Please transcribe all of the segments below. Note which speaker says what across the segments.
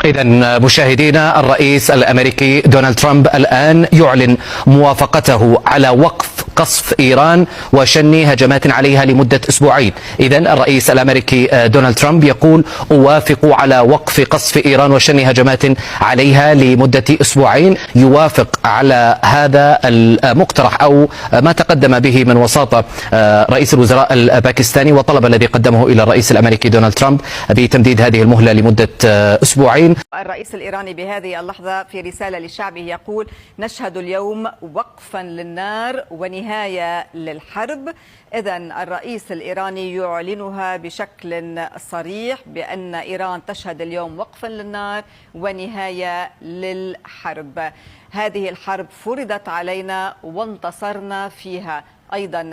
Speaker 1: إذا مشاهدينا، الرئيس الأمريكي دونالد ترامب الآن يعلن موافقته على وقف قصف إيران وشن هجمات عليها لمدة أسبوعين. إذا الرئيس الأمريكي دونالد ترامب يقول: أوافق على وقف قصف إيران وشن هجمات عليها لمدة أسبوعين. يوافق على هذا المقترح أو ما تقدم به من وساطة رئيس الوزراء الباكستاني، والطلب الذي قدمه إلى الرئيس الأمريكي دونالد ترامب بتمديد هذه المهلة لمدة أسبوعين.
Speaker 2: الرئيس الإيراني بهذه اللحظة في رسالة لشعبه يقول: نشهد اليوم وقفا للنار ونهاية للحرب. إذن الرئيس الإيراني يعلنها بشكل صريح بأن إيران تشهد اليوم وقفا للنار ونهاية للحرب. هذه الحرب فرضت علينا وانتصرنا فيها. أيضا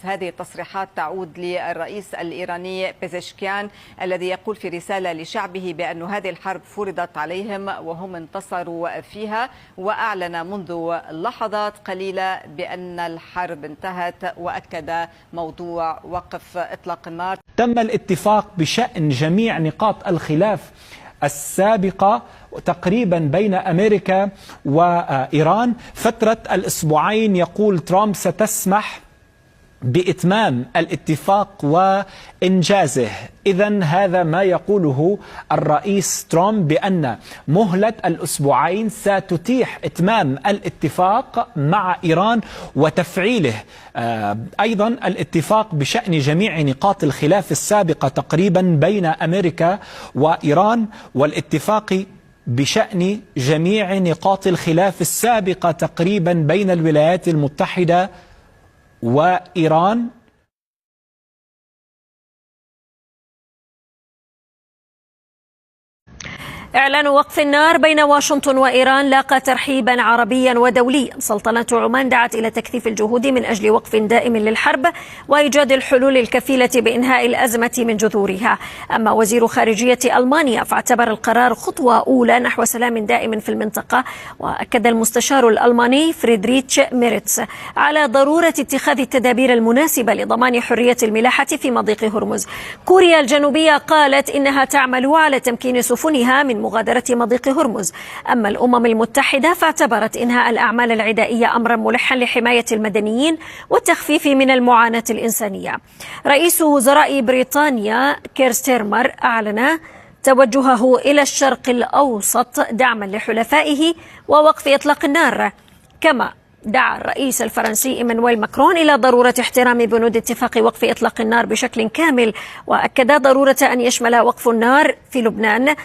Speaker 2: هذه التصريحات تعود للرئيس الإيراني بيزشكيان الذي يقول في رسالة لشعبه بأن هذه الحرب فرضت عليهم وهم انتصروا فيها، وأعلن منذ لحظات قليلة بأن الحرب انتهت، وأكد موضوع وقف إطلاق النار.
Speaker 3: تم الاتفاق بشأن جميع نقاط الخلاف السابقة تقريبا بين أمريكا وإيران. فترة الأسبوعين يقول ترامب ستسمح بإتمام الاتفاق وإنجازه. إذن هذا ما يقوله الرئيس ترامب بأن مهلة الأسبوعين ستتيح إتمام الاتفاق مع إيران وتفعيله. أيضا الاتفاق بشأن جميع نقاط الخلاف السابقة تقريبا بين أمريكا وإيران، والاتفاق بشأن جميع نقاط الخلاف السابقة تقريبا بين الولايات المتحدة وإيران.
Speaker 4: إعلان وقف النار بين واشنطن وإيران لاقى ترحيبا عربيا ودوليا. سلطنة عمان دعت إلى تكثيف الجهود من أجل وقف دائم للحرب وإيجاد الحلول الكفيلة بإنهاء الأزمة من جذورها. أما وزير خارجية ألمانيا فاعتبر القرار خطوة أولى نحو سلام دائم في المنطقة. وأكد المستشار الألماني فريدريتش ميرتس على ضرورة اتخاذ التدابير المناسبة لضمان حرية الملاحة في مضيق هرمز. كوريا الجنوبية قالت إنها تعمل على تمكين سفنها من مغادرة مضيق هرمز. أما الأمم المتحدة فاعتبرت إنهاء الأعمال العدائية أمرا ملحا لحماية المدنيين والتخفيف من المعاناة الإنسانية. رئيس وزراء بريطانيا كير ستيرمر أعلن توجهه إلى الشرق الأوسط دعما لحلفائه ووقف إطلاق النار. كما دعا الرئيس الفرنسي إيمانويل ماكرون إلى ضرورة احترام بنود اتفاق وقف إطلاق النار بشكل كامل، وأكد ضرورة أن يشمل وقف النار في لبنان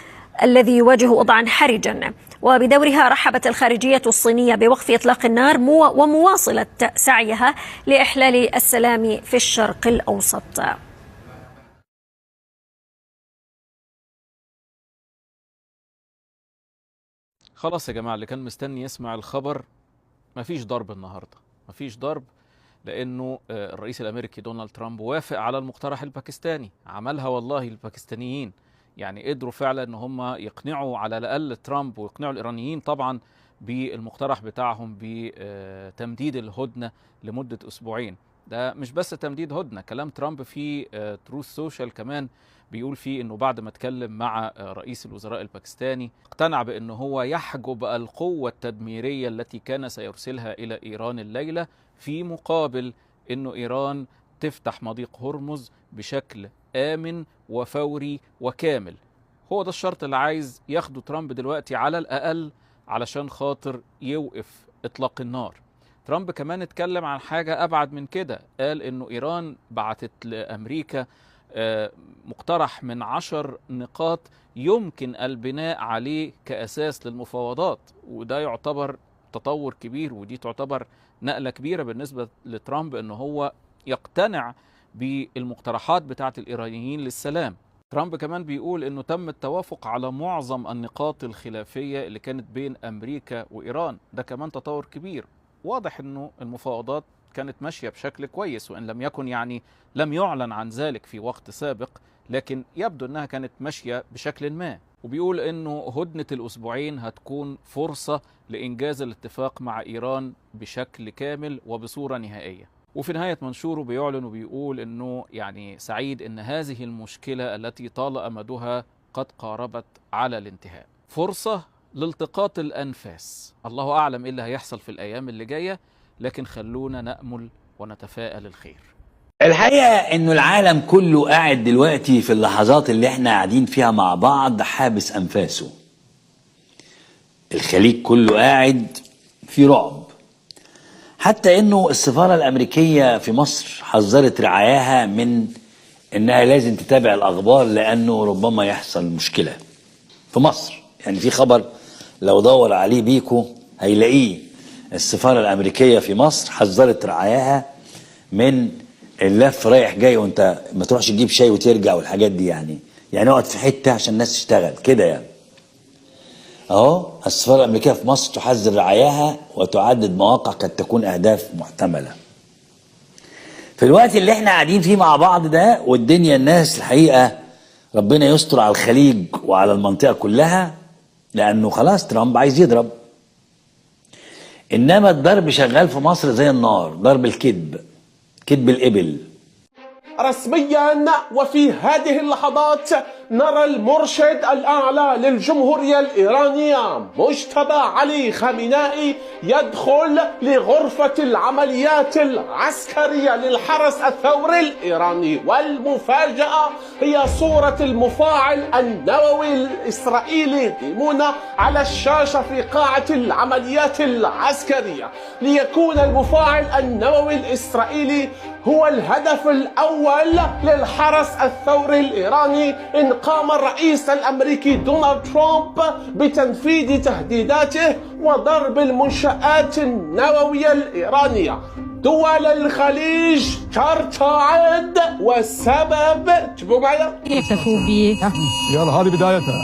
Speaker 4: الذي يواجه وضعا حرجا. وبدورها رحبت الخارجية الصينية بوقف إطلاق النار ومواصلة سعيها لإحلال السلام في الشرق الأوسط.
Speaker 5: خلاص يا جماعة، اللي كان مستني يسمع الخبر، مفيش ضرب النهاردة، مفيش ضرب، لأنه الرئيس الأمريكي دونالد ترامب وافق على المقترح الباكستاني. عملها والله الباكستانيين، يعني قدروا فعلا ان هم يقنعوا على الاقل ترامب ويقنعوا الايرانيين طبعا بالمقترح بتاعهم بتمديد الهدنه لمده اسبوعين. ده مش بس تمديد هدنه، كلام ترامب في تروث سوشيال كمان بيقول فيه انه بعد ما اتكلم مع رئيس الوزراء الباكستاني اقتنع بانه هو يحجب القوه التدميريه التي كان سيرسلها الى ايران الليله في مقابل انه ايران تفتح مضيق هرمز بشكل آمن وفوري وكامل. هو ده الشرط اللي عايز ياخده ترامب دلوقتي على الأقل علشان خاطر يوقف إطلاق النار. ترامب كمان اتكلم عن حاجة أبعد من كده، قال إنه إيران بعتت لأمريكا مقترح من 10 نقاط يمكن البناء عليه كأساس للمفاوضات، وده يعتبر تطور كبير، ودي تعتبر نقلة كبيرة بالنسبة لترامب إنه هو يقتنع بالمقترحات بتاعت الإيرانيين للسلام. ترامب كمان بيقول إنه تم التوافق على معظم النقاط الخلافية اللي كانت بين أمريكا وإيران. ده كمان تطور كبير. واضح إنه المفاوضات كانت ماشية بشكل كويس، وإن لم يكن يعني لم يعلن عن ذلك في وقت سابق، لكن يبدو إنها كانت ماشية بشكل ما. وبيقول إنه هدنة الأسبوعين هتكون فرصة لإنجاز الاتفاق مع إيران بشكل كامل وبصورة نهائية. وفي نهاية منشوره بيعلن وبيقول أنه يعني سعيد أن هذه المشكلة التي طال أمدها قد قاربت على الانتهاء. فرصة لالتقاط الأنفاس. الله أعلم إيه اللي هيحصل في الأيام اللي جاية، لكن خلونا نأمل ونتفائل الخير.
Speaker 6: الحقيقة انه العالم كله قاعد دلوقتي في اللحظات اللي احنا قاعدين فيها مع بعض حابس انفاسه. الخليج كله قاعد في رعب، حتى انه السفارة الامريكية في مصر حذرت رعاياها من انها لازم تتابع الاخبار لانه ربما يحصل مشكلة في مصر. يعني في خبر لو دور عليه بيكو هيلاقيه، السفارة الامريكية في مصر حذرت رعاياها من اللف رايح جاي وانت ما تروحش تجيب شاي وترجع والحاجات دي، يعني اقعد في حته عشان الناس تشتغل كده يعني. اهو السفاره الامريكيه في مصر تحذر رعاياها وتعدد مواقع قد تكون اهداف محتمله. في الوقت اللي احنا قاعدين فيه مع بعض ده والدنيا الناس الحقيقه ربنا يستر على الخليج وعلى المنطقه كلها، لانه خلاص ترامب عايز يضرب. انما الضرب شغال في مصر زي النار، ضرب الكذب، كذب الإبل.
Speaker 7: رسميا وفي هذه اللحظات نرى المرشد الأعلى للجمهورية الإيرانية مجتبى علي خامنائي يدخل لغرفة العمليات العسكرية للحرس الثوري الإيراني، والمفاجأة هي صورة المفاعل النووي الإسرائيلي ديمونا على الشاشة في قاعة العمليات العسكرية، ليكون المفاعل النووي الإسرائيلي هو الهدف الأول للحرس الثوري الإيراني إن قام الرئيس الأمريكي دونالد ترامب بتنفيذ تهديداته وضرب المنشآت النووية الإيرانية. دول الخليج ترتعد والسبب تبوا معايا
Speaker 8: يكتفوا ب
Speaker 9: يلا هذه بدايتها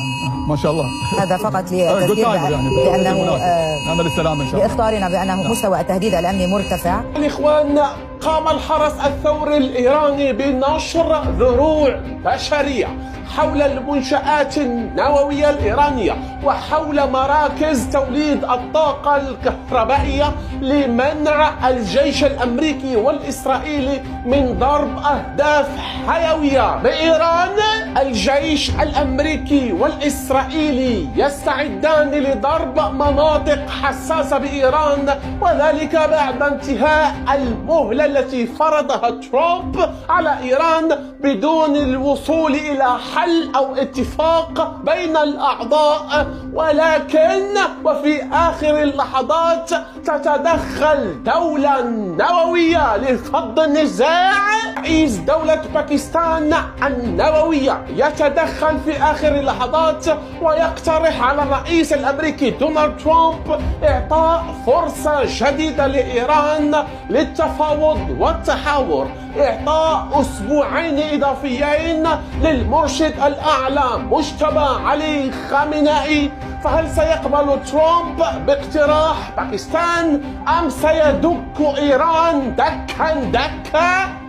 Speaker 9: ما شاء الله.
Speaker 8: هذا فقط لتذكير بأنه
Speaker 9: نعمل السلام إن شاء الله،
Speaker 8: بإخطارنا بأنه مستوى التهديد الأمني مرتفع.
Speaker 7: الإخوان، قام الحرس الثوري الإيراني بنشر ذروع بشرية حول المنشآت النووية الإيرانية وحول مراكز توليد الطاقة الكهربائية لمنع الجيش الأمريكي والإسرائيلي من ضرب أهداف حيوية بإيران. الجيش الأمريكي والإسرائيلي يستعدان لضرب مناطق حساسة بإيران، وذلك بعد انتهاء المهلة التي فرضها ترامب على إيران بدون الوصول إلى حل أو اتفاق بين الأعضاء. ولكن وفي آخر اللحظات تتدخل دولة نووية لفض النزاع. رئيس دولة باكستان النووية يتدخل في آخر اللحظات ويقترح على الرئيس الأمريكي دونالد ترامب إعطاء فرصة جديدة لإيران للتفاوض والتحاور، إعطاء أسبوعين إضافيين للمرشد الأعلى مجتبى علي خامنائي. فهل سيقبل ترامب باقتراح باكستان أم سيدك إيران دكا دكا؟